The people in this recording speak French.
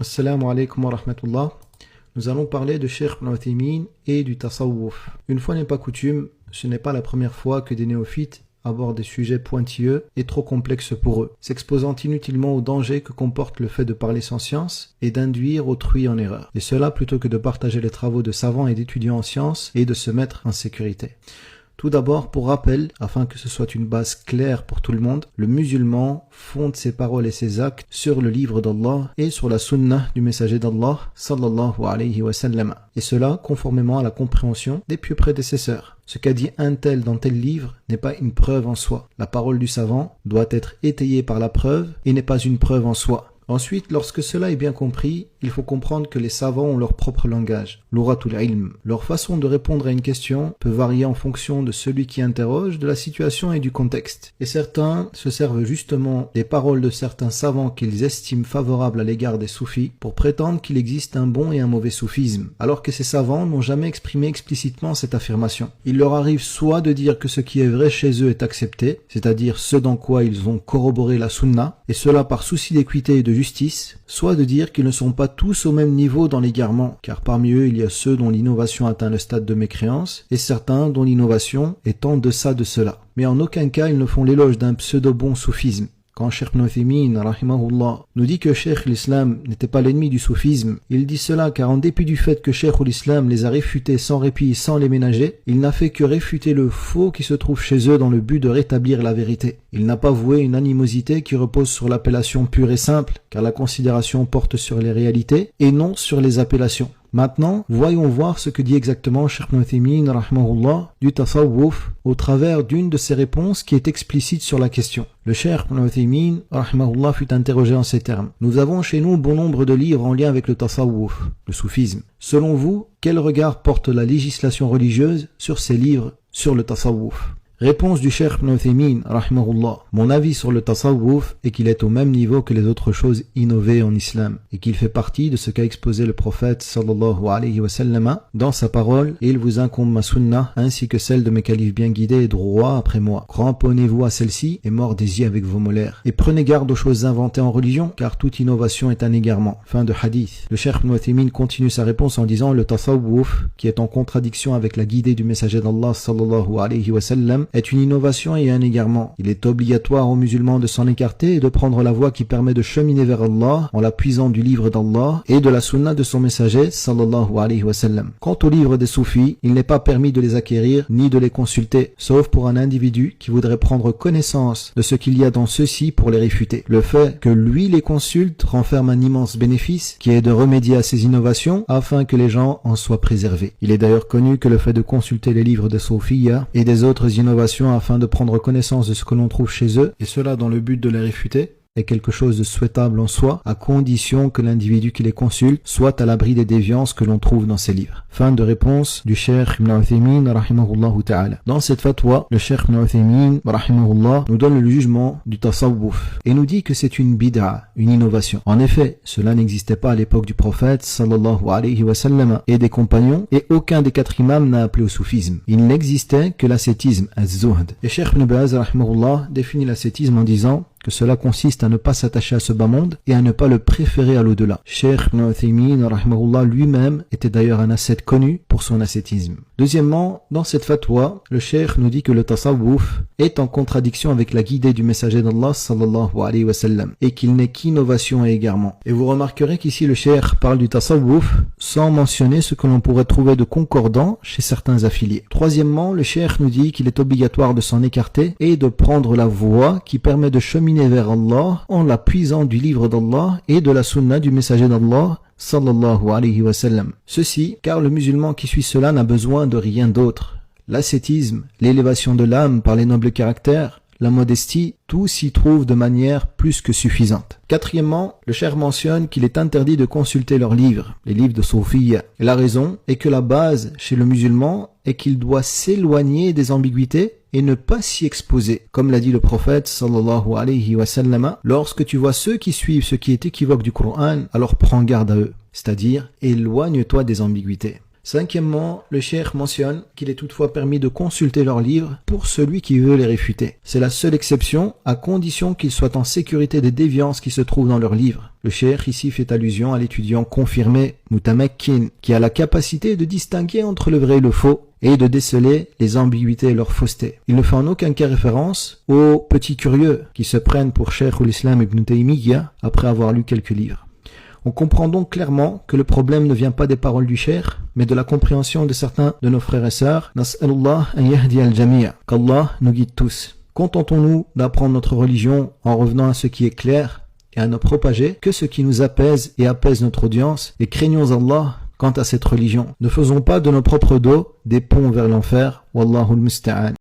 Assalamu alaikum wa rahmatullah. Nous allons parler de Cheikh Ibn Uthaymin et du tasawwuf. Une fois n'est pas coutume, ce n'est pas la première fois que des néophytes abordent des sujets pointilleux et trop complexes pour eux, s'exposant inutilement aux dangers que comporte le fait de parler sans science et d'induire autrui en erreur. Et cela plutôt que de partager les travaux de savants et d'étudiants en sciences et de se mettre en sécurité. Tout d'abord, pour rappel, afin que ce soit une base claire pour tout le monde, le musulman fonde ses paroles et ses actes sur le livre d'Allah et sur la sunnah du messager d'Allah, sallallahu alayhi wa sallam. Et cela conformément à la compréhension des pieux prédécesseurs. Ce qu'a dit un tel dans tel livre n'est pas une preuve en soi. La parole du savant doit être étayée par la preuve et n'est pas une preuve en soi. Ensuite, lorsque cela est bien compris, il faut comprendre que les savants ont leur propre langage, l'uratul ilm. Leur façon de répondre à une question peut varier en fonction de celui qui interroge, de la situation et du contexte. Et certains se servent justement des paroles de certains savants qu'ils estiment favorables à l'égard des soufis pour prétendre qu'il existe un bon et un mauvais soufisme, alors que ces savants n'ont jamais exprimé explicitement cette affirmation. Il leur arrive soit de dire que ce qui est vrai chez eux est accepté, c'est-à-dire ce dans quoi ils ont corroboré la sunna, et cela par souci d'équité et de justice, soit de dire qu'ils ne sont pas tous au même niveau dans l'égarement, car parmi eux il y a ceux dont l'innovation atteint le stade de mécréance, et certains dont l'innovation est en deçà de cela. Mais en aucun cas ils ne font l'éloge d'un pseudo-bon soufisme. Quand Cheikh Ibn Uthaymin, rahimahullah, nous dit que Cheikh l'Islam n'était pas l'ennemi du soufisme, il dit cela car en dépit du fait que Cheikh l'Islam les a réfutés sans répit, sans les ménager, il n'a fait que réfuter le faux qui se trouve chez eux dans le but de rétablir la vérité. Il n'a pas voué une animosité qui repose sur l'appellation pure et simple, car la considération porte sur les réalités et non sur les appellations. Maintenant, voyons voir ce que dit exactement Cheikh Ibn Uthaymin, rahimahullah, du tasawwuf au travers d'une de ses réponses qui est explicite sur la question. Le Cheikh Ibn Uthaymin, rahimahullah, fut interrogé en ces termes. Nous avons chez nous bon nombre de livres en lien avec le tasawwuf, le soufisme. Selon vous, quel regard porte la législation religieuse sur ces livres sur le tasawwuf ? Réponse du Cheikh Ibn Uthaymin, rahimahullah. Mon avis sur le tasawwuf est qu'il est au même niveau que les autres choses innovées en islam et qu'il fait partie de ce qu'a exposé le prophète sallallahu alayhi wa sallam dans sa parole et il vous incombe ma sunnah ainsi que celle de mes califes bien guidés et droits après moi. Cramponnez-vous à celle-ci et mordez-y avec vos molaires. Et prenez garde aux choses inventées en religion car toute innovation est un égarement. Fin de hadith. Le Cheikh Ibn Uthaymin continue sa réponse en disant le tasawwuf qui est en contradiction avec la guidée du messager d'Allah sallallahu alayhi wa sallam est une innovation et un égarement. Il est obligatoire aux musulmans de s'en écarter et de prendre la voie qui permet de cheminer vers Allah en la puisant du livre d'Allah et de la sunna de son messager sallallahu alayhi wa sallam. Quant aux livres des soufis, il n'est pas permis de les acquérir ni de les consulter, sauf pour un individu qui voudrait prendre connaissance de ce qu'il y a dans ceux-ci pour les réfuter. Le fait que lui les consulte renferme un immense bénéfice qui est de remédier à ces innovations afin que les gens en soient préservés. Il est d'ailleurs connu que le fait de consulter les livres des soufiyya et des autres innovations afin de prendre connaissance de ce que l'on trouve chez eux, et cela dans le but de les réfuter, est quelque chose de souhaitable en soi, à condition que l'individu qui les consulte soit à l'abri des déviances que l'on trouve dans ces livres. Fin de réponse du Cheikh Ibn Uthaymin, rahimahullah ta'ala. Dans cette fatwa, le Cheikh Ibn Uthaymin, rahimahullah, nous donne le jugement du tasawwuf, et nous dit que c'est une bid'a, une innovation. En effet, cela n'existait pas à l'époque du prophète, sallallahu alayhi wa sallam, et des compagnons, et aucun des 4 imams n'a appelé au soufisme. Il n'existait que l'ascétisme, az-zuhd. Et Cheikh Ibn Baz, rahimahullah, définit l'ascétisme en disant que cela consiste à ne pas s'attacher à ce bas monde et à ne pas le préférer à l'au-delà. Cheikh Ibn Uthaymin, rahimahullah, lui-même était d'ailleurs un ascète connu pour son ascétisme. Deuxièmement, dans cette fatwa, le cheikh nous dit que le tasawwuf est en contradiction avec la guidée du messager d'Allah sallallahu alayhi wa sallam et qu'il n'est qu'innovation et égarement. Et vous remarquerez qu'ici le cheikh parle du tasawwuf sans mentionner ce que l'on pourrait trouver de concordant chez certains affiliés. Troisièmement, le cheikh nous dit qu'il est obligatoire de s'en écarter et de prendre la voie qui permet de cheminer vers Allah en la puisant du livre d'Allah et de la sunna du messager d'Allah sallallahu alayhi wa sallam. Ceci car le musulman qui suit cela n'a besoin de rien d'autre. L'ascétisme, l'élévation de l'âme par les nobles caractères, la modestie, tout s'y trouve de manière plus que suffisante. Quatrièmement, le cheikh mentionne qu'il est interdit de consulter leurs livres, les livres de soufiyya. Et la raison est que la base chez le musulman est qu'il doit s'éloigner des ambiguïtés et ne pas s'y exposer. Comme l'a dit le prophète sallallahu alayhi wa sallam, lorsque tu vois ceux qui suivent ce qui est équivoque du Coran, alors prends garde à eux. C'est-à-dire, éloigne-toi des ambiguïtés. Cinquièmement, le cheikh mentionne qu'il est toutefois permis de consulter leurs livres pour celui qui veut les réfuter. C'est la seule exception, à condition qu'ils soient en sécurité des déviances qui se trouvent dans leurs livres. Le cheikh ici fait allusion à l'étudiant confirmé, mutamakkin, qui a la capacité de distinguer entre le vrai et le faux, et de déceler les ambiguïtés et leur fausseté. Il ne fait en aucun cas référence aux petits curieux qui se prennent pour Cheikh l'Islam ibn Taymiyyah après avoir lu quelques livres. On comprend donc clairement que le problème ne vient pas des paroles du cheikh, mais de la compréhension de certains de nos frères et sœurs. Nas'alullah an yahdi al-jami'a, qu'Allah nous guide tous. Contentons-nous d'apprendre notre religion en revenant à ce qui est clair et à ne propager que ce qui nous apaise et apaise notre audience, et craignons Allah quant à cette religion. Ne faisons pas de nos propres dos des ponts vers l'enfer. Wallahu al-musta'an.